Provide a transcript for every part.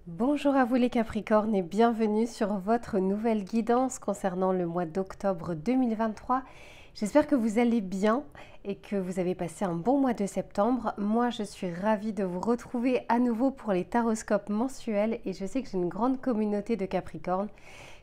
Bonjour à vous les Capricornes et bienvenue sur votre nouvelle guidance concernant le mois d'octobre 2023. J'espère que vous allez bien et que vous avez passé un bon mois de septembre. Moi, je suis ravie de vous retrouver à nouveau pour les taroscopes mensuels et je sais que j'ai une grande communauté de Capricornes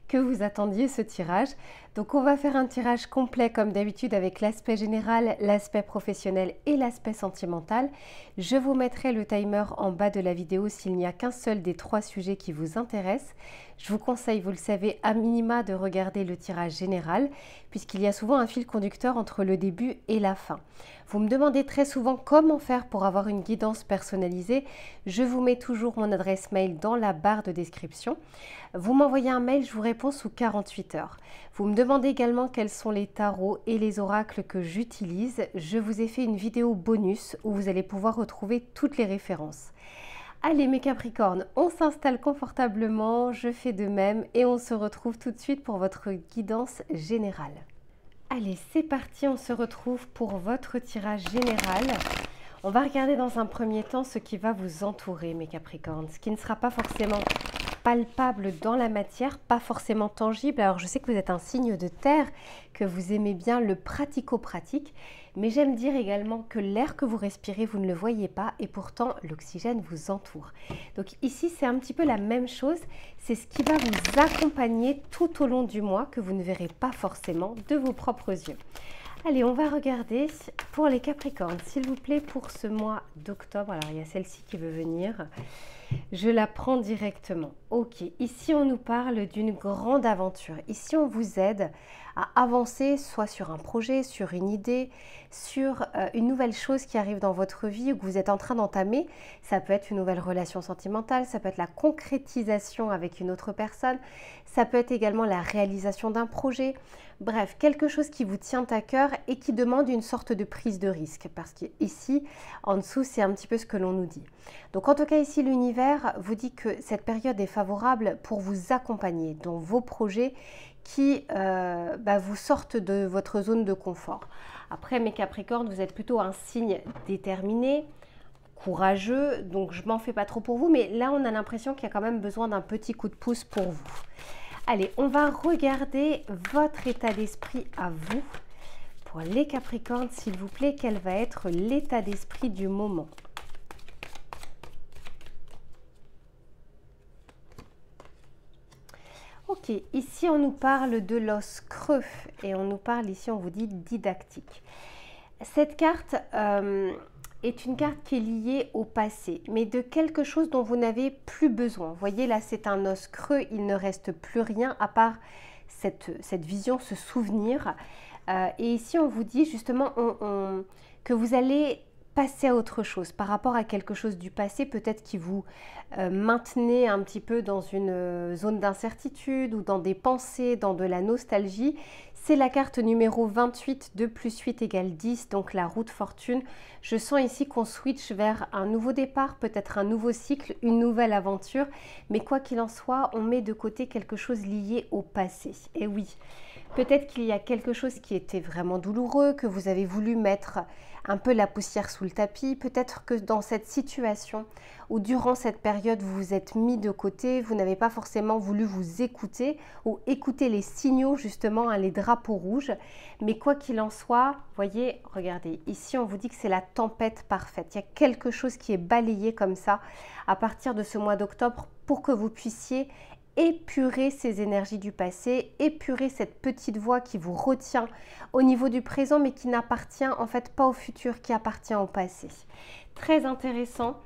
que vous attendiez ce tirage. Donc on va faire un tirage complet comme d'habitude avec l'aspect général, l'aspect professionnel et l'aspect sentimental. Je vous mettrai le timer en bas de la vidéo s'il n'y a qu'un seul des trois sujets qui vous intéressent. Je vous conseille, vous le savez, à minima de regarder le tirage général puisqu'il y a souvent un fil conducteur entre le début et la fin. Vous me demandez très souvent comment faire pour avoir une guidance personnalisée. Je vous mets toujours mon adresse mail dans la barre de description. Vous m'envoyez un mail, je vous réponds sous 48 heures. Vous me demandez également quels sont les tarots et les oracles que j'utilise. Je vous ai fait une vidéo bonus où vous allez pouvoir retrouver toutes les références. Allez mes Capricornes, on s'installe confortablement, je fais de même et on se retrouve tout de suite pour votre guidance générale. Allez, c'est parti, on se retrouve pour votre tirage général. On va regarder dans un premier temps ce qui va vous entourer mes Capricornes, ce qui ne sera pas forcément palpable dans la matière, pas forcément tangible. Alors je sais que vous êtes un signe de terre, que vous aimez bien le pratico-pratique, mais j'aime dire également que l'air que vous respirez, vous ne le voyez pas et pourtant l'oxygène vous entoure. Donc ici c'est un petit peu la même chose, c'est ce qui va vous accompagner tout au long du mois que vous ne verrez pas forcément de vos propres yeux. Allez, on va regarder pour les Capricornes, s'il vous plaît, pour ce mois d'octobre. Alors, il y a celle-ci qui veut venir. Je la prends directement. Ok, ici, on nous parle d'une grande aventure. Ici, on vous aide à avancer soit sur un projet, sur une idée, sur une nouvelle chose qui arrive dans votre vie ou que vous êtes en train d'entamer. Ça peut être une nouvelle relation sentimentale, ça peut être la concrétisation avec une autre personne, ça peut être également la réalisation d'un projet. Bref, quelque chose qui vous tient à cœur et qui demande une sorte de prise de risque. Parce qu'ici, en dessous, c'est un petit peu ce que l'on nous dit. Donc en tout cas, ici, l'univers vous dit que cette période est favorable pour vous accompagner dans vos projets qui vous sortent de votre zone de confort. Après, mes Capricornes, vous êtes plutôt un signe déterminé, courageux, donc je m'en fais pas trop pour vous, mais là, on a l'impression qu'il y a quand même besoin d'un petit coup de pouce pour vous. Allez, on va regarder votre état d'esprit à vous. Pour les Capricornes, s'il vous plaît, quel va être l'état d'esprit du moment? Ok, ici on nous parle de l'os creux et on nous parle ici, on vous dit didactique. Cette carte est une carte qui est liée au passé, mais de quelque chose dont vous n'avez plus besoin. Vous voyez là, c'est un os creux, il ne reste plus rien à part cette vision, ce souvenir. Et ici, on vous dit justement que vous allez passer à autre chose par rapport à quelque chose du passé, peut-être qui vous maintenez un petit peu dans une zone d'incertitude ou dans des pensées, dans de la nostalgie. C'est la carte numéro 28, 2 plus 8 égale 10, donc la roue de fortune. Je sens ici qu'on switch vers un nouveau départ, peut-être un nouveau cycle, une nouvelle aventure. Mais quoi qu'il en soit, on met de côté quelque chose lié au passé. Et oui, peut-être qu'il y a quelque chose qui était vraiment douloureux, que vous avez voulu mettre un peu la poussière sous le tapis. Peut-être que dans cette situation où durant cette période vous vous êtes mis de côté, vous n'avez pas forcément voulu vous écouter ou écouter les signaux justement, les drapeaux rouges. Mais quoi qu'il en soit, voyez, regardez, ici on vous dit que c'est la tempête parfaite. Il y a quelque chose qui est balayé comme ça à partir de ce mois d'octobre pour que vous puissiez épurer ces énergies du passé, épurer cette petite voix qui vous retient au niveau du présent mais qui n'appartient en fait pas au futur, qui appartient au passé. Très intéressant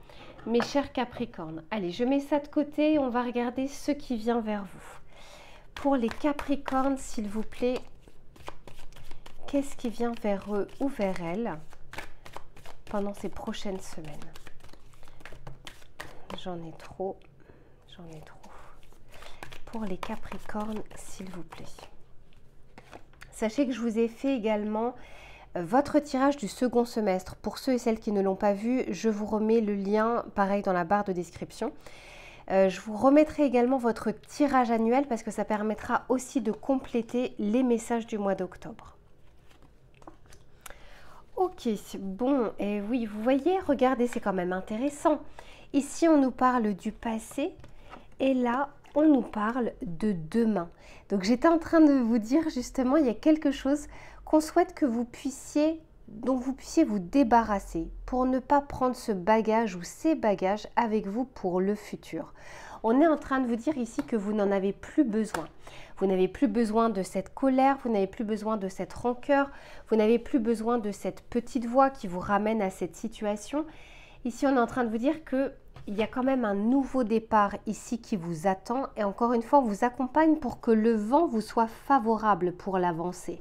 mes chers Capricornes. Allez, je mets ça de côté et on va regarder ce qui vient vers vous. Pour les Capricornes, s'il vous plaît, qu'est-ce qui vient vers eux ou vers elles pendant ces prochaines semaines? J'en ai trop, j'en ai trop. Pour les Capricornes, s'il vous plaît. Sachez que je vous ai fait également votre tirage du second semestre. Pour ceux et celles qui ne l'ont pas vu, je vous remets le lien, pareil, dans la barre de description. Je vous remettrai également votre tirage annuel parce que ça permettra aussi de compléter les messages du mois d'octobre. Ok, bon, et oui, vous voyez, regardez, c'est quand même intéressant. Ici, on nous parle du passé Et là, on nous parle de demain. Donc j'étais en train de vous dire justement, il y a quelque chose qu'on souhaite que vous puissiez, dont vous puissiez vous débarrasser pour ne pas prendre ce bagage ou ces bagages avec vous pour le futur. On est en train de vous dire ici que vous n'en avez plus besoin. Vous n'avez plus besoin de cette colère, vous n'avez plus besoin de cette rancœur, vous n'avez plus besoin de cette petite voix qui vous ramène à cette situation. Ici, on est en train de vous dire que il y a quand même un nouveau départ ici qui vous attend et encore une fois, on vous accompagne pour que le vent vous soit favorable pour l'avancée.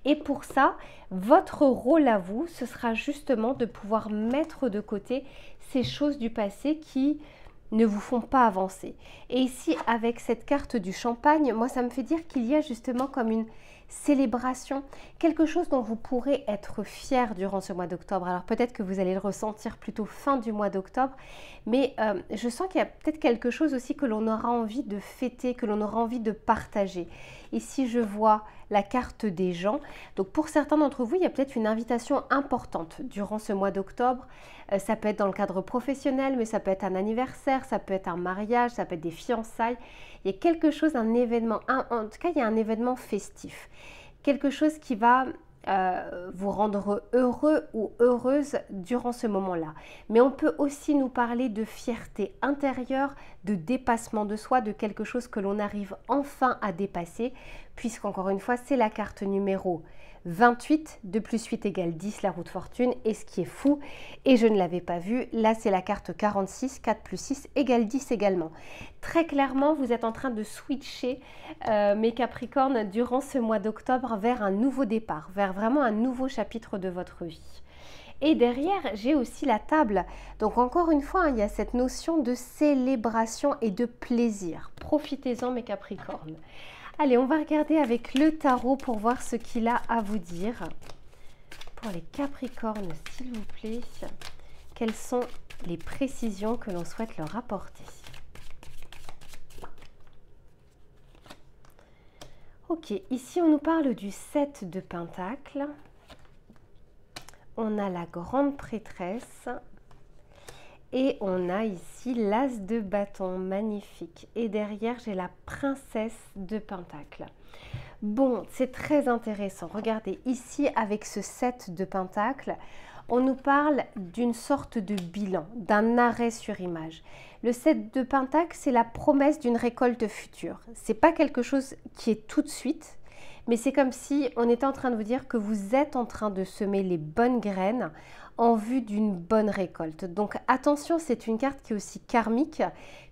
Et pour ça, votre rôle à vous, ce sera justement de pouvoir mettre de côté ces choses du passé qui ne vous font pas avancer. Et ici, avec cette carte du champagne, moi, ça me fait dire qu'il y a justement comme une célébration, quelque chose dont vous pourrez être fier durant ce mois d'octobre. Alors peut-être que vous allez le ressentir plutôt fin du mois d'octobre, mais je sens qu'il y a peut-être quelque chose aussi que l'on aura envie de fêter, que l'on aura envie de partager. Ici, je vois la carte des gens. Donc pour certains d'entre vous, il y a peut-être une invitation importante durant ce mois d'octobre. Ça peut être dans le cadre professionnel, mais ça peut être un anniversaire, ça peut être un mariage, ça peut être des fiançailles. Il y a quelque chose, un événement, en tout cas, il y a un événement festif. Quelque chose qui va vous rendre heureux ou heureuse durant ce moment-là. Mais on peut aussi nous parler de fierté intérieure, de dépassement de soi, de quelque chose que l'on arrive enfin à dépasser, puisqu'encore une fois, c'est la carte numéro 28, 2 plus 8 égale 10, la roue de fortune, et ce qui est fou, et je ne l'avais pas vu, là c'est la carte 46, 4 plus 6 égale 10 également. Très clairement, vous êtes en train de switcher, mes Capricornes, durant ce mois d'octobre vers un nouveau départ, vers vraiment un nouveau chapitre de votre vie. Et derrière, j'ai aussi la table. Donc encore une fois, il y a cette notion de célébration et de plaisir. Profitez-en, mes Capricornes. Allez, on va regarder avec le tarot pour voir ce qu'il a à vous dire. Pour les Capricornes, s'il vous plaît, quelles sont les précisions que l'on souhaite leur apporter? Ok, ici on nous parle du 7 de Pentacles. On a la grande prêtresse. Et on a ici l'as de bâton, magnifique. Et derrière, j'ai la princesse de Pentacles. Bon, c'est très intéressant. Regardez, ici, avec ce 7 de Pentacles, on nous parle d'une sorte de bilan, d'un arrêt sur image. Le 7 de Pentacles, c'est la promesse d'une récolte future. Ce n'est pas quelque chose qui est tout de suite, mais c'est comme si on était en train de vous dire que vous êtes en train de semer les bonnes graines en vue d'une bonne récolte. Donc attention, c'est une carte qui est aussi karmique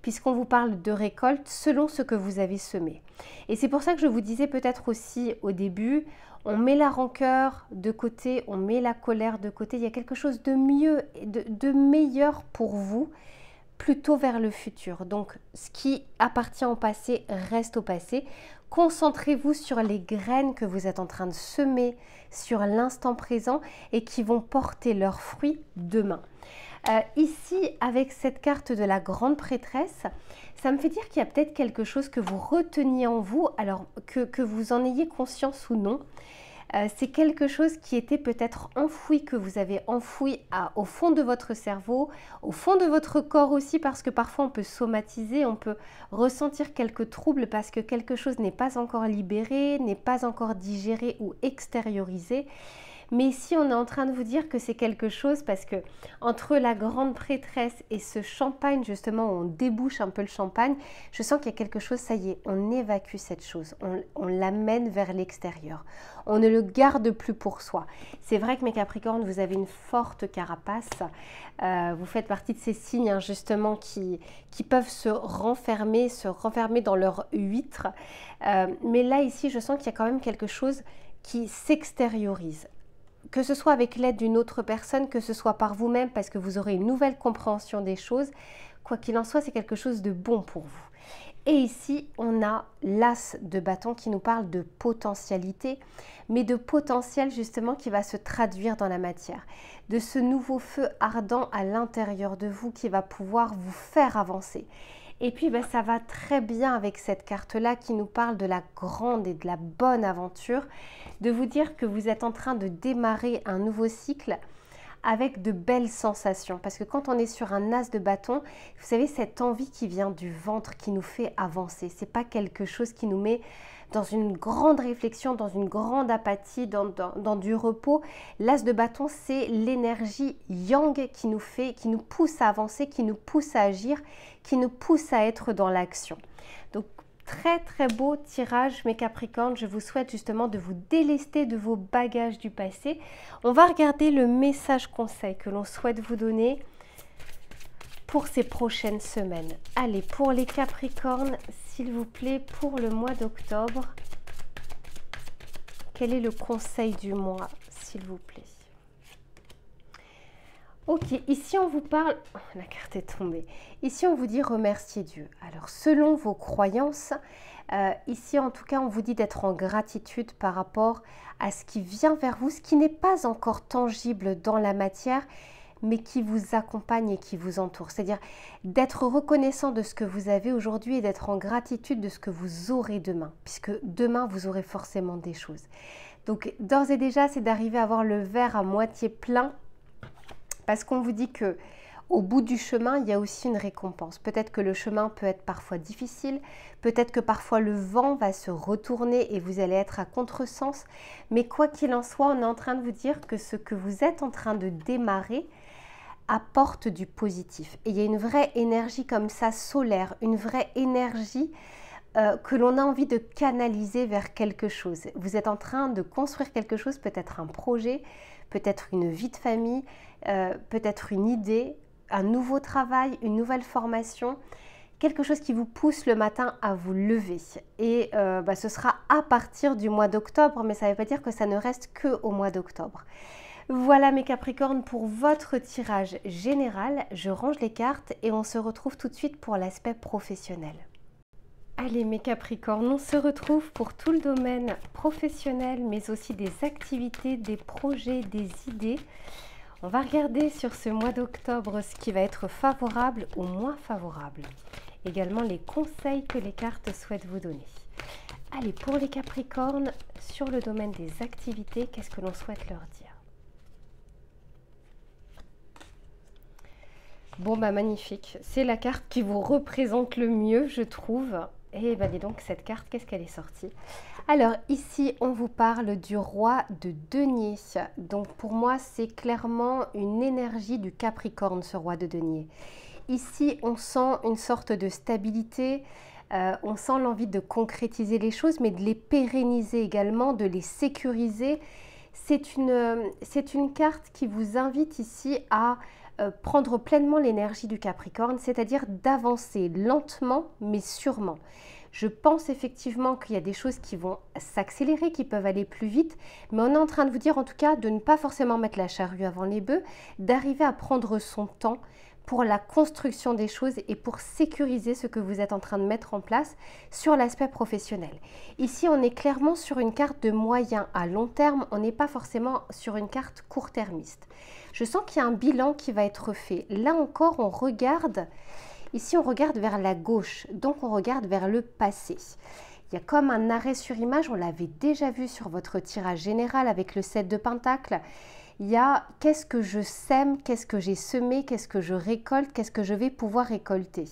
puisqu'on vous parle de récolte selon ce que vous avez semé. Et c'est pour ça que je vous disais peut-être aussi au début, on met la rancœur de côté, on met la colère de côté. Il y a quelque chose de mieux, de meilleur pour vous, plutôt vers le futur. Donc ce qui appartient au passé reste au passé. Concentrez-vous sur les graines que vous êtes en train de semer sur l'instant présent et qui vont porter leurs fruits demain. Ici, avec cette carte de la grande prêtresse, ça me fait dire qu'il y a peut-être quelque chose que vous reteniez en vous, alors que vous en ayez conscience ou non. C'est quelque chose qui était peut-être enfoui, que vous avez enfoui au fond de votre cerveau, au fond de votre corps aussi, parce que parfois on peut somatiser, on peut ressentir quelques troubles parce que quelque chose n'est pas encore libéré, n'est pas encore digéré ou extériorisé. Mais ici, on est en train de vous dire que c'est quelque chose parce que entre la grande prêtresse et ce champagne, justement, où on débouche un peu le champagne, je sens qu'il y a quelque chose, ça y est, on évacue cette chose, on l'amène vers l'extérieur. On ne le garde plus pour soi. C'est vrai que mes Capricornes, vous avez une forte carapace. Vous faites partie de ces signes, hein, justement, qui peuvent se renfermer dans leur huître. Mais là, ici, je sens qu'il y a quand même quelque chose qui s'extériorise. Que ce soit avec l'aide d'une autre personne, que ce soit par vous-même, parce que vous aurez une nouvelle compréhension des choses. Quoi qu'il en soit, c'est quelque chose de bon pour vous. Et ici, on a l'as de bâton qui nous parle de potentialité, mais de potentiel justement qui va se traduire dans la matière. De ce nouveau feu ardent à l'intérieur de vous qui va pouvoir vous faire avancer. Et puis, ça va très bien avec cette carte-là qui nous parle de la grande et de la bonne aventure, de vous dire que vous êtes en train de démarrer un nouveau cycle avec de belles sensations. Parce que quand on est sur un as de bâton, vous savez, cette envie qui vient du ventre, qui nous fait avancer. C'est pas quelque chose qui nous met dans une grande réflexion, dans une grande apathie, dans du repos. L'as de bâton, c'est l'énergie yang qui nous pousse à avancer, qui nous pousse à agir, qui nous pousse à être dans l'action. Donc, très très beau tirage mes Capricornes. Je vous souhaite justement de vous délester de vos bagages du passé. On va regarder le message conseil que l'on souhaite vous donner pour ces prochaines semaines. Allez, pour les Capricornes, s'il vous plaît, pour le mois d'octobre, quel est le conseil du mois, s'il vous plaît? Ok, ici on vous parle, oh, la carte est tombée, ici on vous dit remercier Dieu. Alors selon vos croyances, ici en tout cas on vous dit d'être en gratitude par rapport à ce qui vient vers vous, ce qui n'est pas encore tangible dans la matière, mais qui vous accompagne et qui vous entoure. C'est-à-dire d'être reconnaissant de ce que vous avez aujourd'hui et d'être en gratitude de ce que vous aurez demain, puisque demain vous aurez forcément des choses. Donc d'ores et déjà, c'est d'arriver à avoir le verre à moitié plein, parce qu'on vous dit que au bout du chemin, il y a aussi une récompense. Peut-être que le chemin peut être parfois difficile, peut-être que parfois le vent va se retourner et vous allez être à contresens, mais quoi qu'il en soit, on est en train de vous dire que ce que vous êtes en train de démarrer apporte du positif. Et il y a une vraie énergie comme ça solaire, une vraie énergie que l'on a envie de canaliser vers quelque chose. Vous êtes en train de construire quelque chose, peut-être un projet, peut-être une vie de famille, peut-être une idée, un nouveau travail, une nouvelle formation, quelque chose qui vous pousse le matin à vous lever. Et ce sera à partir du mois d'octobre, mais ça ne veut pas dire que ça ne reste qu'au mois d'octobre. Voilà mes Capricornes pour votre tirage général. Je range les cartes et on se retrouve tout de suite pour l'aspect professionnel. Allez mes Capricornes, on se retrouve pour tout le domaine professionnel, mais aussi des activités, des projets, des idées. On va regarder sur ce mois d'octobre ce qui va être favorable ou moins favorable. Également les conseils que les cartes souhaitent vous donner. Allez, pour les Capricornes, sur le domaine des activités, qu'est-ce que l'on souhaite leur dire? Bon bah magnifique, c'est la carte qui vous représente le mieux je trouve. Et bah dis donc cette carte, qu'est-ce qu'elle est sortie? Alors ici on vous parle du roi de denier. Donc pour moi c'est clairement une énergie du Capricorne ce roi de denier. Ici on sent une sorte de stabilité, on sent l'envie de concrétiser les choses mais de les pérenniser également, de les sécuriser. C'est une carte qui vous invite ici à prendre pleinement l'énergie du Capricorne, c'est-à-dire d'avancer lentement mais sûrement. Je pense effectivement qu'il y a des choses qui vont s'accélérer, qui peuvent aller plus vite, mais on est en train de vous dire en tout cas de ne pas forcément mettre la charrue avant les bœufs, d'arriver à prendre son temps pour la construction des choses et pour sécuriser ce que vous êtes en train de mettre en place sur l'aspect professionnel. Ici, on est clairement sur une carte de moyen à long terme, on n'est pas forcément sur une carte court-termiste. Je sens qu'il y a un bilan qui va être fait. Là encore, on regarde, ici on regarde vers la gauche, donc on regarde vers le passé. Il y a comme un arrêt sur image, on l'avait déjà vu sur votre tirage général avec le 7 de Pentacle. Il y a qu'est-ce que je sème, qu'est-ce que j'ai semé, qu'est-ce que je récolte, qu'est-ce que je vais pouvoir récolter.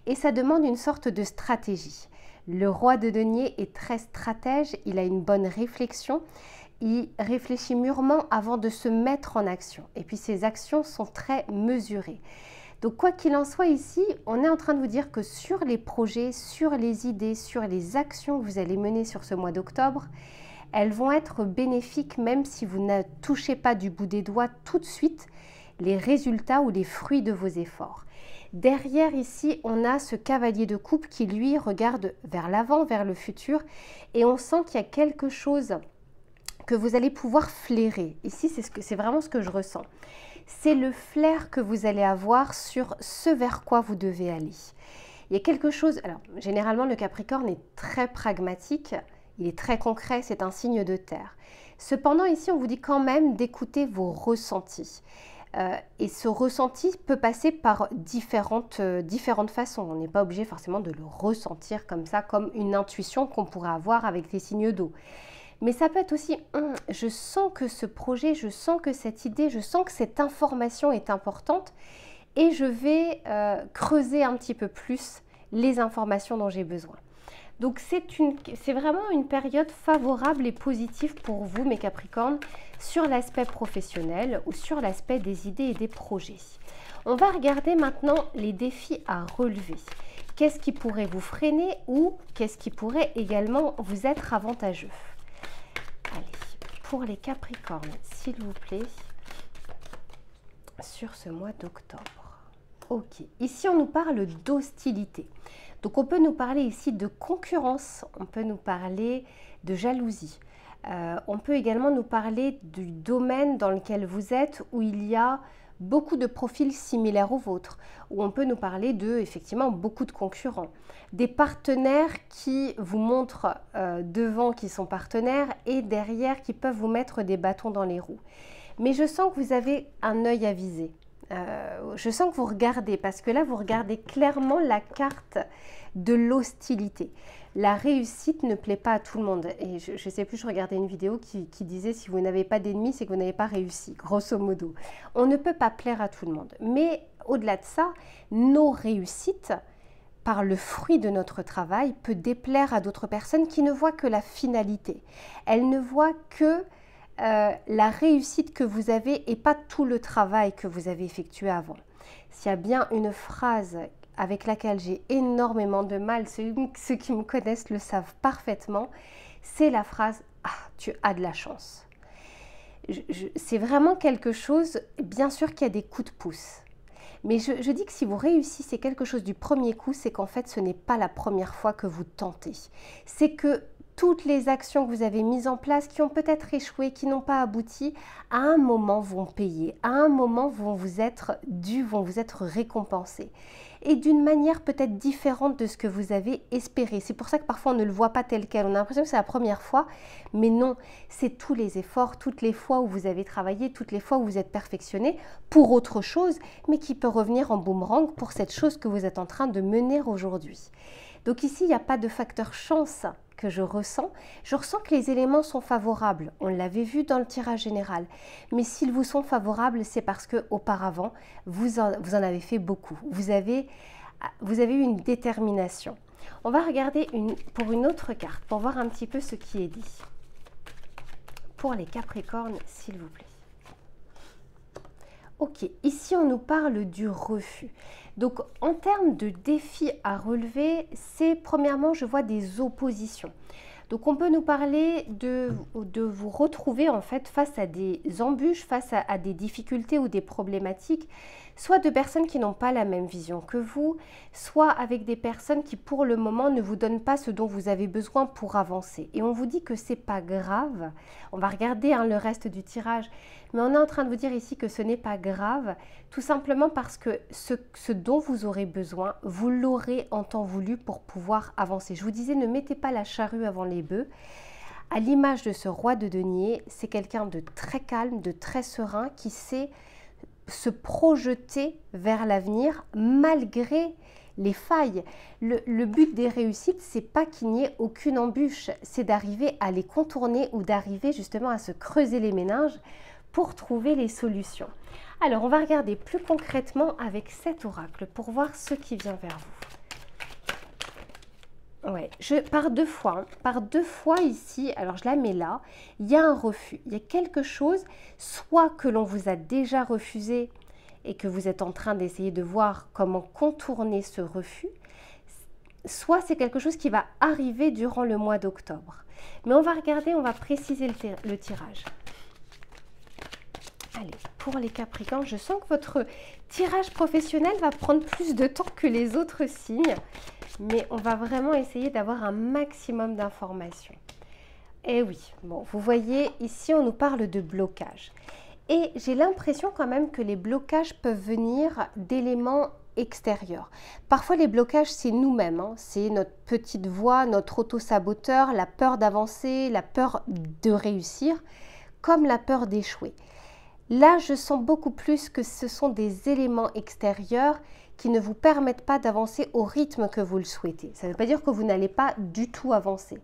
Et ça demande une sorte de stratégie. Le roi de denier est très stratège, il a une bonne réflexion, il réfléchit mûrement avant de se mettre en action. Et puis ses actions sont très mesurées. Donc quoi qu'il en soit ici, on est en train de vous dire que sur les projets, sur les idées, sur les actions que vous allez mener sur ce mois d'octobre, elles vont être bénéfiques même si vous ne touchez pas du bout des doigts tout de suite les résultats ou les fruits de vos efforts. Derrière ici, on a ce cavalier de coupe qui lui regarde vers l'avant, vers le futur et on sent qu'il y a quelque chose que vous allez pouvoir flairer. Ici, c'est vraiment ce que je ressens. C'est le flair que vous allez avoir sur ce vers quoi vous devez aller. Il y a quelque chose, alors généralement le Capricorne est très pragmatique, il est très concret, c'est un signe de terre. Cependant, ici, on vous dit quand même d'écouter vos ressentis. Et ce ressenti peut passer par différentes façons. On n'est pas obligé forcément de le ressentir comme ça, comme une intuition qu'on pourrait avoir avec les signes d'eau. Mais ça peut être aussi, je sens que ce projet, je sens que cette idée, je sens que cette information est importante et je vais creuser un petit peu plus les informations dont j'ai besoin. Donc c'est vraiment une période favorable et positive pour vous, mes Capricornes, sur l'aspect professionnel ou sur l'aspect des idées et des projets. On va regarder maintenant les défis à relever. Qu'est-ce qui pourrait vous freiner ou qu'est-ce qui pourrait également vous être avantageux? Allez, pour les Capricornes, s'il vous plaît, sur ce mois d'octobre. Ok, ici on nous parle d'hostilité. Donc on peut nous parler ici de concurrence, on peut nous parler de jalousie. On peut également nous parler du domaine dans lequel vous êtes où il y a beaucoup de profils similaires aux vôtres, où on peut nous parler de, effectivement, beaucoup de concurrents. Des partenaires qui vous montrent devant qui sont partenaires et derrière qui peuvent vous mettre des bâtons dans les roues. Mais je sens que vous avez un œil avisé. Je sens que vous regardez, parce que là, vous regardez clairement la carte de l'hostilité. La réussite ne plaît pas à tout le monde. Et je ne sais plus, je regardais une vidéo qui disait si vous n'avez pas d'ennemis, c'est que vous n'avez pas réussi, grosso modo. On ne peut pas plaire à tout le monde. Mais au-delà de ça, nos réussites, par le fruit de notre travail, peut déplaire à d'autres personnes qui ne voient que la finalité. Elles ne voient que la réussite que vous avez et pas tout le travail que vous avez effectué avant. S'il y a bien une phrase avec laquelle j'ai énormément de mal, ceux qui me connaissent le savent parfaitement, c'est la phrase « Ah, tu as de la chance ». C'est vraiment quelque chose, bien sûr qu'il y a des coups de pouce, mais je dis que si vous réussissez quelque chose du premier coup, c'est qu'en fait ce n'est pas la première fois que vous tentez. C'est que toutes les actions que vous avez mises en place, qui ont peut-être échoué, qui n'ont pas abouti, à un moment vont payer, à un moment vont vous être dus, vont vous être récompensés. Et d'une manière peut-être différente de ce que vous avez espéré. C'est pour ça que parfois on ne le voit pas tel quel. On a l'impression que c'est la première fois, mais non, c'est tous les efforts, toutes les fois où vous avez travaillé, toutes les fois où vous êtes perfectionné pour autre chose, mais qui peut revenir en boomerang pour cette chose que vous êtes en train de mener aujourd'hui. Donc ici, il n'y a pas de facteur chance que je ressens. Je ressens que les éléments sont favorables. On l'avait vu dans le tirage général. Mais s'ils vous sont favorables, c'est parce qu'auparavant, vous en avez fait beaucoup. Vous avez eu une détermination. On va regarder pour une autre carte, pour voir un petit peu ce qui est dit. Pour les Capricornes, s'il vous plaît. Ok, ici on nous parle du refus. Donc en termes de défis à relever, c'est premièrement, je vois des oppositions. Donc on peut nous parler de vous retrouver en fait face à des embûches, face à des difficultés ou des problématiques, soit de personnes qui n'ont pas la même vision que vous, soit avec des personnes qui pour le moment ne vous donnent pas ce dont vous avez besoin pour avancer. Et on vous dit que c'est pas grave, on va regarder le reste du tirage, mais on est en train de vous dire ici que ce n'est pas grave, tout simplement parce que ce dont vous aurez besoin, vous l'aurez en temps voulu pour pouvoir avancer. Je vous disais, ne mettez pas la charrue avant les bœufs. À l'image de ce roi de denier, c'est quelqu'un de très calme, de très serein, qui sait se projeter vers l'avenir malgré les failles. Le but des réussites, c'est pas qu'il n'y ait aucune embûche, c'est d'arriver à les contourner ou d'arriver justement à se creuser les méninges pour trouver les solutions. Alors, on va regarder plus concrètement avec cet oracle pour voir ce qui vient vers vous. Ouais, par deux fois ici, alors je la mets là, il y a un refus, il y a quelque chose, soit que l'on vous a déjà refusé et que vous êtes en train d'essayer de voir comment contourner ce refus, soit c'est quelque chose qui va arriver durant le mois d'octobre. Mais on va regarder, on va préciser le tirage. Allez, pour les Capricornes, je sens que votre tirage professionnel va prendre plus de temps que les autres signes, mais on va vraiment essayer d'avoir un maximum d'informations. Et oui, bon, vous voyez, ici, on nous parle de blocage. Et j'ai l'impression quand même que les blocages peuvent venir d'éléments extérieurs. Parfois, les blocages, c'est nous-mêmes, hein. C'est notre petite voix, notre auto-saboteur, la peur d'avancer, la peur de réussir, comme la peur d'échouer. Là, je sens beaucoup plus que ce sont des éléments extérieurs qui ne vous permettent pas d'avancer au rythme que vous le souhaitez. Ça ne veut pas dire que vous n'allez pas du tout avancer.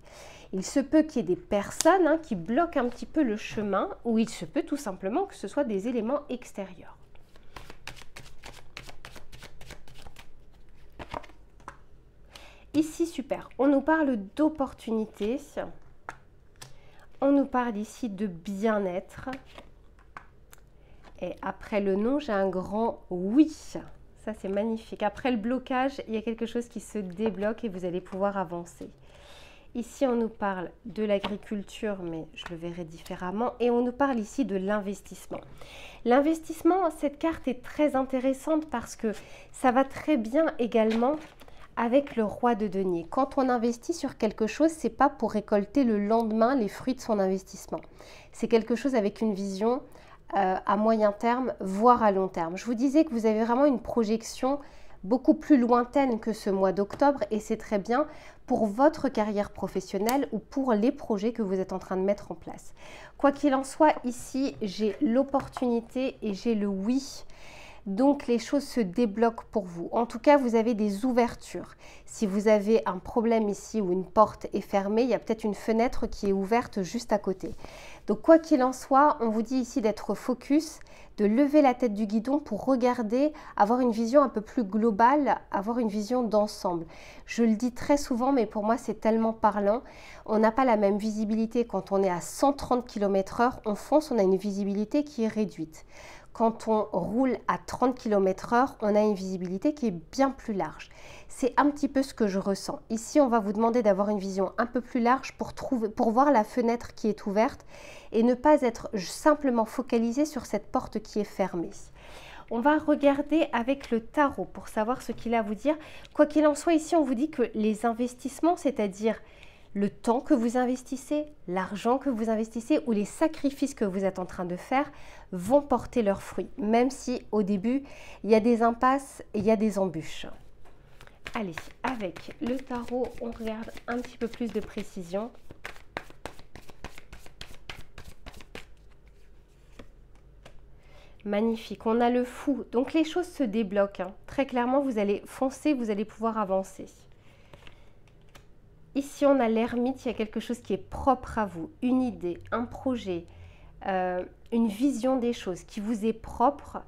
Il se peut qu'il y ait des personnes qui bloquent un petit peu le chemin, ou il se peut tout simplement que ce soit des éléments extérieurs. Ici, super, on nous parle d'opportunités, on nous parle ici de bien-être. Et après le non, j'ai un grand oui. Ça, c'est magnifique. Après le blocage, il y a quelque chose qui se débloque et vous allez pouvoir avancer. Ici, on nous parle de l'agriculture, mais je le verrai différemment. Et on nous parle ici de l'investissement. L'investissement, cette carte est très intéressante parce que ça va très bien également avec le roi de denier. Quand on investit sur quelque chose, c'est pas pour récolter le lendemain les fruits de son investissement. C'est quelque chose avec une vision à moyen terme, voire à long terme. Je vous disais que vous avez vraiment une projection beaucoup plus lointaine que ce mois d'octobre et c'est très bien pour votre carrière professionnelle ou pour les projets que vous êtes en train de mettre en place. Quoi qu'il en soit, ici, j'ai l'opportunité et j'ai le oui. Donc, les choses se débloquent pour vous. En tout cas, vous avez des ouvertures. Si vous avez un problème ici où une porte est fermée, il y a peut-être une fenêtre qui est ouverte juste à côté. Donc, quoi qu'il en soit, on vous dit ici d'être focus, de lever la tête du guidon pour regarder, avoir une vision un peu plus globale, avoir une vision d'ensemble. Je le dis très souvent, mais pour moi, c'est tellement parlant. On n'a pas la même visibilité quand on est à 130 km/h. On fonce, on a une visibilité qui est réduite. Quand on roule à 30 km/h, on a une visibilité qui est bien plus large. C'est un petit peu ce que je ressens. Ici, on va vous demander d'avoir une vision un peu plus large pour voir la fenêtre qui est ouverte et ne pas être simplement focalisé sur cette porte qui est fermée. On va regarder avec le tarot pour savoir ce qu'il a à vous dire. Quoi qu'il en soit, ici, on vous dit que les investissements, c'est-à-dire le temps que vous investissez, l'argent que vous investissez ou les sacrifices que vous êtes en train de faire vont porter leurs fruits, même si au début, il y a des impasses et il y a des embûches. Allez, avec le tarot, on regarde un petit peu plus de précision. Magnifique, on a le fou, donc les choses se débloquent. Très clairement, vous allez foncer, vous allez pouvoir avancer. Ici, on a l'ermite, il y a quelque chose qui est propre à vous, une idée, un projet, une vision des choses qui vous est propre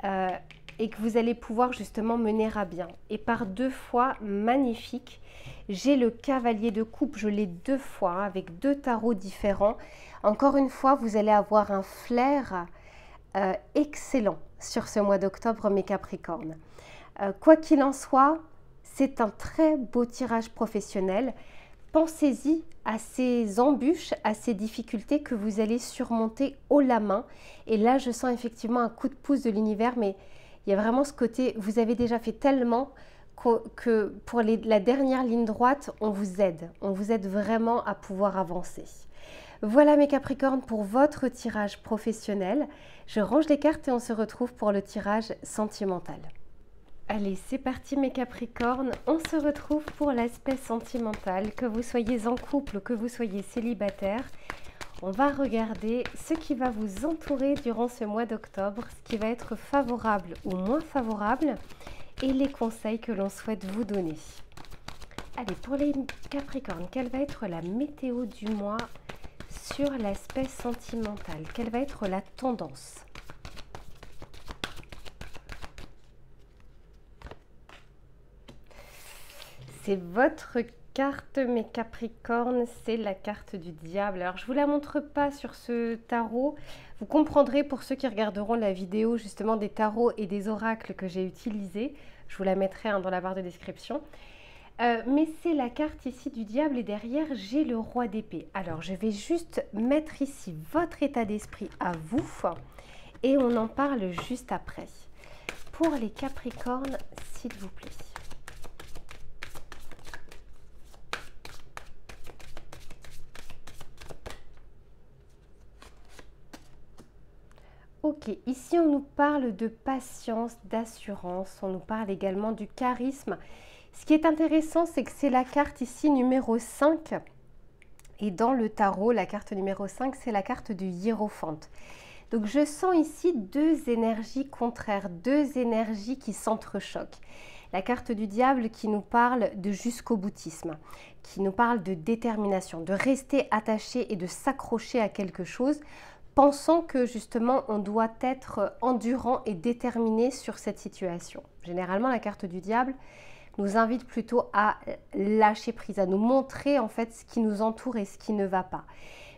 et que vous allez pouvoir justement mener à bien. Et par deux fois, magnifique, j'ai le cavalier de coupe, je l'ai deux fois avec deux tarots différents. Encore une fois, vous allez avoir un flair excellent sur ce mois d'octobre, mes Capricornes. Quoi qu'il en soit, c'est un très beau tirage professionnel. Pensez-y à ces embûches, à ces difficultés que vous allez surmonter haut la main. Et là, je sens effectivement un coup de pouce de l'univers, mais il y a vraiment ce côté, vous avez déjà fait tellement que pour la dernière ligne droite, on vous aide vraiment à pouvoir avancer. Voilà mes Capricornes pour votre tirage professionnel. Je range les cartes et on se retrouve pour le tirage sentimental. Allez, c'est parti mes Capricornes, on se retrouve pour l'aspect sentimental, que vous soyez en couple ou que vous soyez célibataire. On va regarder ce qui va vous entourer durant ce mois d'octobre, ce qui va être favorable ou moins favorable et les conseils que l'on souhaite vous donner. Allez, pour les Capricornes, quelle va être la météo du mois sur l'aspect sentimental? Quelle va être la tendance? C'est votre carte, mes Capricornes, c'est la carte du diable. Alors, je ne vous la montre pas sur ce tarot. Vous comprendrez pour ceux qui regarderont la vidéo justement des tarots et des oracles que j'ai utilisés. Je vous la mettrai dans la barre de description. Mais c'est la carte ici du diable et derrière, j'ai le roi d'épée. Alors, je vais juste mettre ici votre état d'esprit à vous et on en parle juste après. Pour les Capricornes, s'il vous plaît. Ok, ici on nous parle de patience, d'assurance, on nous parle également du charisme. Ce qui est intéressant, c'est que c'est la carte ici numéro 5. Et dans le tarot, la carte numéro 5, c'est la carte du hiérophante. Donc je sens ici deux énergies contraires, deux énergies qui s'entrechoquent. La carte du diable qui nous parle de jusqu'au boutisme, qui nous parle de détermination, de rester attaché et de s'accrocher à quelque chose, pensant que justement on doit être endurant et déterminé sur cette situation. Généralement, la carte du diable nous invite plutôt à lâcher prise, à nous montrer en fait ce qui nous entoure et ce qui ne va pas.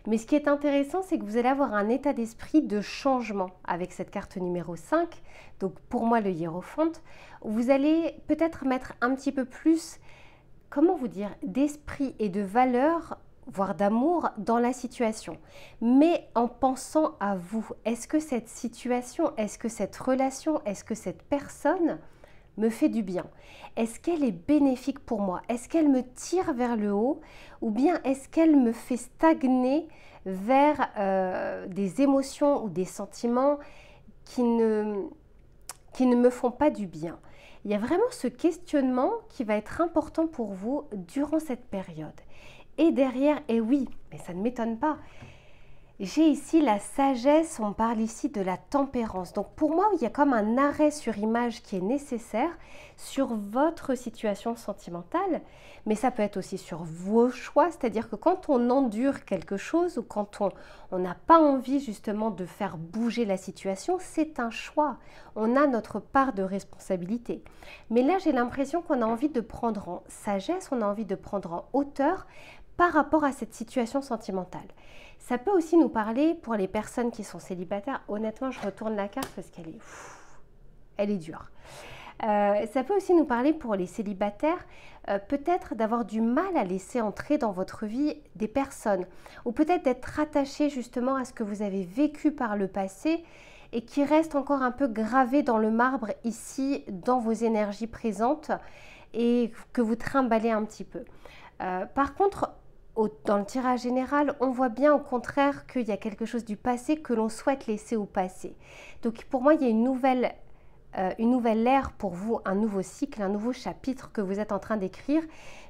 Mais ce qui est intéressant, c'est que vous allez avoir un état d'esprit de changement avec cette carte numéro 5, donc pour moi le hiérophante. Vous allez peut-être mettre un petit peu plus, comment vous dire, d'esprit et de valeur, voire d'amour dans la situation, mais en pensant à vous. Est-ce que cette situation, est-ce que cette relation, est-ce que cette personne me fait du bien? Est-ce qu'elle est bénéfique pour moi? Est-ce qu'elle me tire vers le haut? Ou bien est-ce qu'elle me fait stagner vers des émotions ou des sentiments qui ne me font pas du bien? Il y a vraiment ce questionnement qui va être important pour vous durant cette période. Et derrière, et oui, mais ça ne m'étonne pas, j'ai ici la sagesse, on parle ici de la tempérance. Donc pour moi, il y a comme un arrêt sur image qui est nécessaire sur votre situation sentimentale, mais ça peut être aussi sur vos choix, c'est-à-dire que quand on endure quelque chose ou quand on n'a pas envie justement de faire bouger la situation, c'est un choix. On a notre part de responsabilité. Mais là, j'ai l'impression qu'on a envie de prendre en sagesse, on a envie de prendre en hauteur par rapport à cette situation sentimentale. Ça peut aussi nous parler pour les personnes qui sont célibataires. Honnêtement, je retourne la carte parce qu'elle est dure. Ça peut aussi nous parler pour les célibataires, peut-être d'avoir du mal à laisser entrer dans votre vie des personnes, ou peut-être d'être attaché justement à ce que vous avez vécu par le passé et qui reste encore un peu gravé dans le marbre ici, dans vos énergies présentes et que vous trimballez un petit peu. Par contre, dans le tirage général, on voit bien au contraire qu'il y a quelque chose du passé que l'on souhaite laisser au passé. Donc pour moi, il y a une nouvelle ère pour vous, un nouveau cycle, un nouveau chapitre que vous êtes en train d'écrire,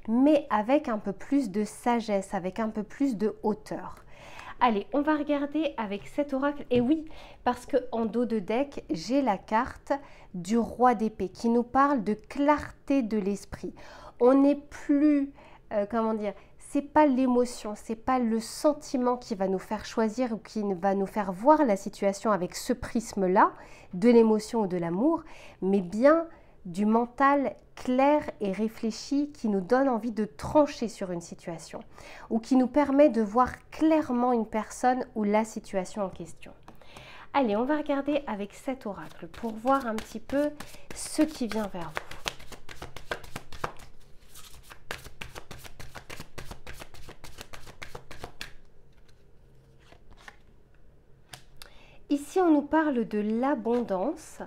mais avec un peu plus de sagesse, avec un peu plus de hauteur. Allez, on va regarder avec cet oracle. Et oui, parce qu'en dos de deck, j'ai la carte du roi d'épée qui nous parle de clarté de l'esprit. On n'est plus, comment dire, c'est pas l'émotion, c'est pas le sentiment qui va nous faire choisir ou qui va nous faire voir la situation avec ce prisme-là, de l'émotion ou de l'amour, mais bien du mental clair et réfléchi qui nous donne envie de trancher sur une situation ou qui nous permet de voir clairement une personne ou la situation en question. Allez, on va regarder avec cet oracle pour voir un petit peu ce qui vient vers vous. Ici, on nous parle de l'abondance.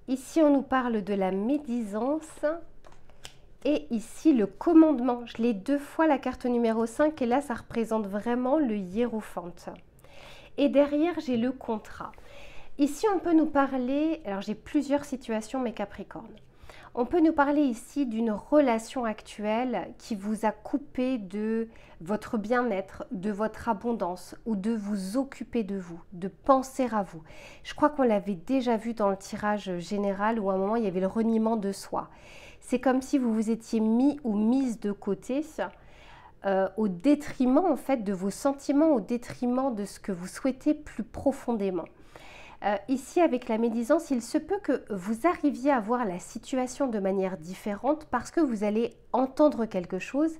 Ici, on nous parle de la médisance. Et ici, le commandement. Je l'ai deux fois la carte numéro 5 et là, ça représente vraiment le hiérophante. Et derrière, j'ai le contrat. Ici, on peut nous parler, alors j'ai plusieurs situations, mes Capricornes. On peut nous parler ici d'une relation actuelle qui vous a coupé de votre bien-être, de votre abondance ou de vous occuper de vous, de penser à vous. Je crois qu'on l'avait déjà vu dans le tirage général où à un moment il y avait le reniement de soi. C'est comme si vous vous étiez mis ou mise de côté au détriment en fait de vos sentiments, au détriment de ce que vous souhaitez plus profondément. Ici, avec la médisance, il se peut que vous arriviez à voir la situation de manière différente parce que vous allez entendre quelque chose,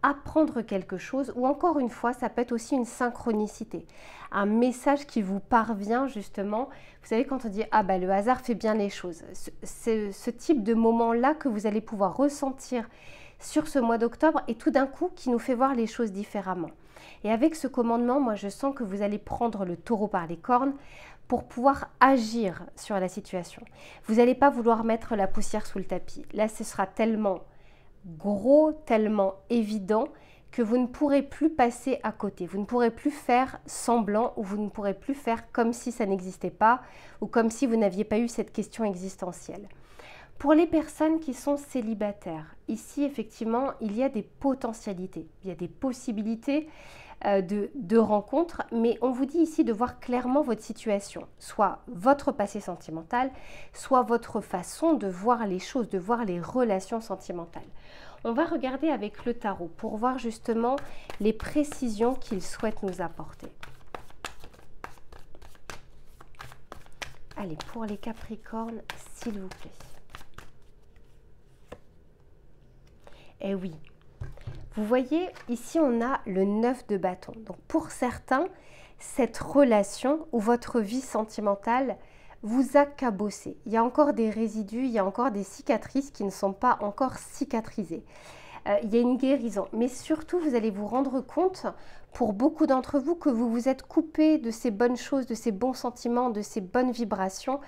apprendre quelque chose, ou encore une fois, ça peut être aussi une synchronicité, un message qui vous parvient justement. Vous savez, quand on dit « Ah bah le hasard fait bien les choses », c'est ce type de moment-là que vous allez pouvoir ressentir sur ce mois d'octobre et tout d'un coup qui nous fait voir les choses différemment. Et avec ce commandement, moi je sens que vous allez prendre le taureau par les cornes pour pouvoir agir sur la situation. Vous n'allez pas vouloir mettre la poussière sous le tapis. Là, ce sera tellement gros, tellement évident que vous ne pourrez plus passer à côté. Vous ne pourrez plus faire semblant ou vous ne pourrez plus faire comme si ça n'existait pas ou comme si vous n'aviez pas eu cette question existentielle. Pour les personnes qui sont célibataires, ici effectivement il y a des potentialités, il y a des possibilités de rencontres, mais on vous dit ici de voir clairement votre situation, soit votre passé sentimental, soit votre façon de voir les choses, de voir les relations sentimentales. On va regarder avec le tarot pour voir justement les précisions qu'il souhaite nous apporter. Allez, pour les Capricornes, s'il vous plaît. Eh oui, vous voyez, ici on a le 9 de bâton. Donc pour certains, cette relation ou votre vie sentimentale vous a cabossé. Il y a encore des résidus, il y a encore des cicatrices qui ne sont pas encore cicatrisées. Il y a une guérison, mais surtout vous allez vous rendre compte, pour beaucoup d'entre vous, que vous vous êtes coupé de ces bonnes choses, de ces bons sentiments, de ces bonnes vibrations,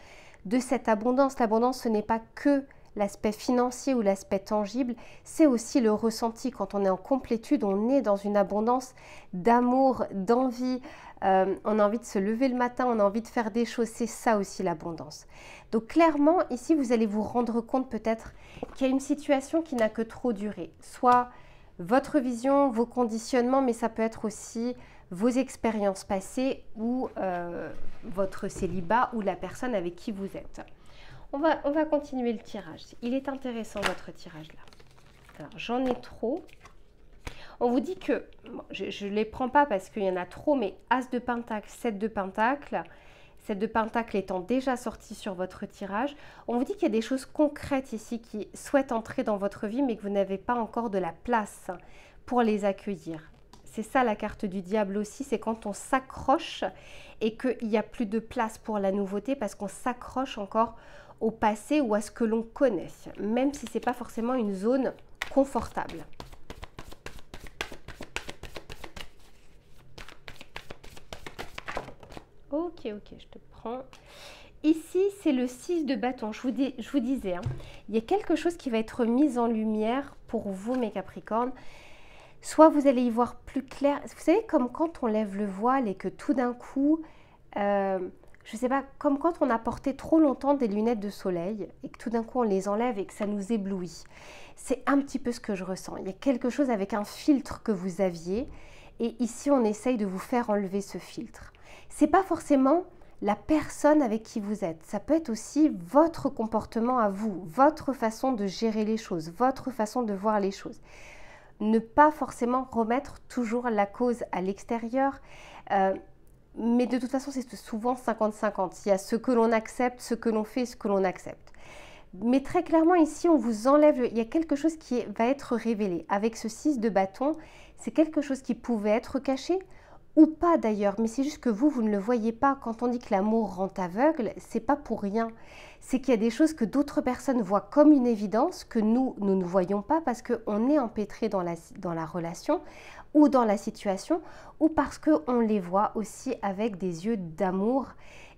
de cette abondance. L'abondance, ce n'est pas que l'aspect financier ou l'aspect tangible, c'est aussi le ressenti. Quand on est en complétude, on est dans une abondance d'amour, d'envie, on a envie de se lever le matin, on a envie de faire des choses, c'est ça aussi l'abondance. Donc clairement, ici, vous allez vous rendre compte peut-être qu'il y a une situation qui n'a que trop duré, soit votre vision, vos conditionnements, mais ça peut être aussi vos expériences passées ou votre célibat ou la personne avec qui vous êtes. On va continuer le tirage. Il est intéressant votre tirage là. Alors j'en ai trop. On vous dit que, bon, je ne les prends pas parce qu'il y en a trop, mais As de Pentacle, 7 de Pentacle, 7 de Pentacle étant déjà sorti sur votre tirage, on vous dit qu'il y a des choses concrètes ici qui souhaitent entrer dans votre vie, mais que vous n'avez pas encore de la place pour les accueillir. C'est ça la carte du diable aussi, c'est quand on s'accroche et qu'il n'y a plus de place pour la nouveauté parce qu'on s'accroche encore au passé ou à ce que l'on connaît, même si ce n'est pas forcément une zone confortable. Ok, je te prends. Ici, c'est le 6 de bâton. Je vous disais, hein, il y a quelque chose qui va être mis en lumière pour vous, mes Capricornes. Soit vous allez y voir plus clair. Vous savez, comme quand on lève le voile et que tout d'un coup, je ne sais pas, comme quand on a porté trop longtemps des lunettes de soleil et que tout d'un coup on les enlève et que ça nous éblouit. C'est un petit peu ce que je ressens. Il y a quelque chose avec un filtre que vous aviez et ici on essaye de vous faire enlever ce filtre. C'est pas forcément la personne avec qui vous êtes. Ça peut être aussi votre comportement à vous, votre façon de gérer les choses, votre façon de voir les choses. Ne pas forcément remettre toujours la cause à l'extérieur. Mais de toute façon, c'est souvent 50-50. Il y a ce que l'on accepte, ce que l'on fait, ce que l'on accepte. Mais très clairement, ici, on vous enlève, il y a quelque chose qui va être révélé. Avec ce 6 de bâton, c'est quelque chose qui pouvait être caché, ou pas d'ailleurs, mais c'est juste que vous ne le voyez pas. Quand on dit que l'amour rend aveugle, c'est pas pour rien. C'est qu'il y a des choses que d'autres personnes voient comme une évidence, que nous ne voyons pas parce qu'on est empêtré dans la relation ou dans la situation, ou parce qu'on les voit aussi avec des yeux d'amour.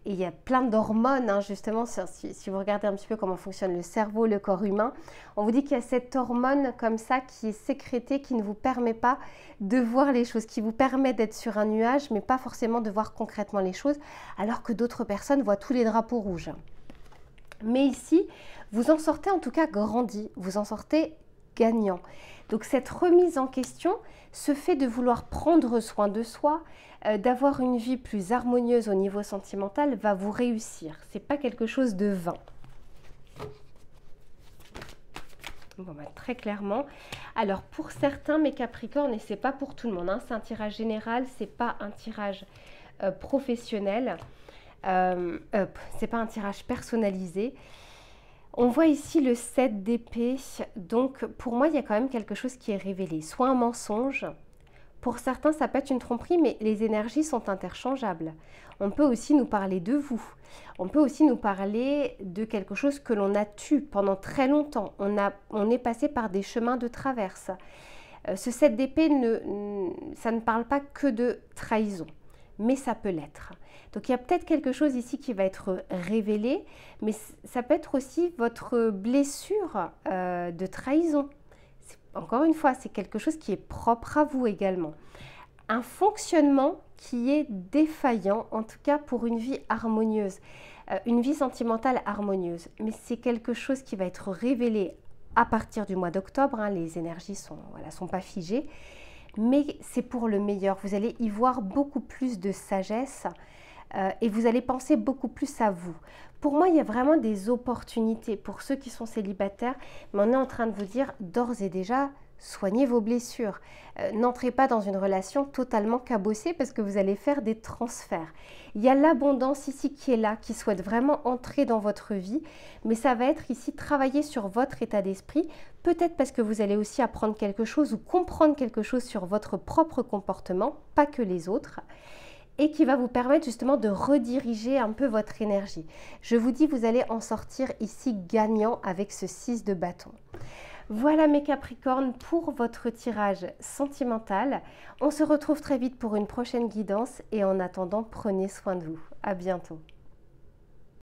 Et il y a plein d'hormones, hein, justement, si vous regardez un petit peu comment fonctionne le cerveau, le corps humain, on vous dit qu'il y a cette hormone comme ça qui est sécrétée, qui ne vous permet pas de voir les choses, qui vous permet d'être sur un nuage, mais pas forcément de voir concrètement les choses, alors que d'autres personnes voient tous les drapeaux rouges. Mais ici, vous en sortez en tout cas grandi, vous en sortez gagnant. Donc cette remise en question, ce fait de vouloir prendre soin de soi, d'avoir une vie plus harmonieuse au niveau sentimental va vous réussir. Ce n'est pas quelque chose de vain. Bon, bah, très clairement. Alors pour certains, mes Capricornes, et ce n'est pas pour tout le monde, hein, c'est un tirage général, ce n'est pas un tirage professionnel, c'est pas un tirage personnalisé. On voit ici le 7 d'épée, donc pour moi il y a quand même quelque chose qui est révélé, soit un mensonge. Pour certains, ça peut être une tromperie, mais les énergies sont interchangeables. On peut aussi nous parler de vous. On peut aussi nous parler de quelque chose que l'on a tué pendant très longtemps. On est passé par des chemins de traverse. Ce 7 d'épée, ça ne parle pas que de trahison, mais ça peut l'être. Donc il y a peut-être quelque chose ici qui va être révélé, mais ça peut être aussi votre blessure de trahison. Encore une fois, c'est quelque chose qui est propre à vous également. Un fonctionnement qui est défaillant, en tout cas pour une vie harmonieuse, une vie sentimentale harmonieuse. Mais c'est quelque chose qui va être révélé à partir du mois d'octobre. Hein, les énergies sont pas figées. mais c'est pour le meilleur. Vous allez y voir beaucoup plus de sagesse et vous allez penser beaucoup plus à vous. Pour moi, il y a vraiment des opportunités pour ceux qui sont célibataires, mais on est en train de vous dire d'ores et déjà, soignez vos blessures. N'entrez pas dans une relation totalement cabossée parce que vous allez faire des transferts. Il y a l'abondance ici qui est là, qui souhaite vraiment entrer dans votre vie, mais ça va être ici travailler sur votre état d'esprit, peut-être parce que vous allez aussi apprendre quelque chose ou comprendre quelque chose sur votre propre comportement, pas que les autres, et qui va vous permettre justement de rediriger un peu votre énergie. Je vous dis, vous allez en sortir ici gagnant avec ce 6 de bâton. Voilà mes Capricornes pour votre tirage sentimental. On se retrouve très vite pour une prochaine guidance et en attendant, prenez soin de vous. À bientôt.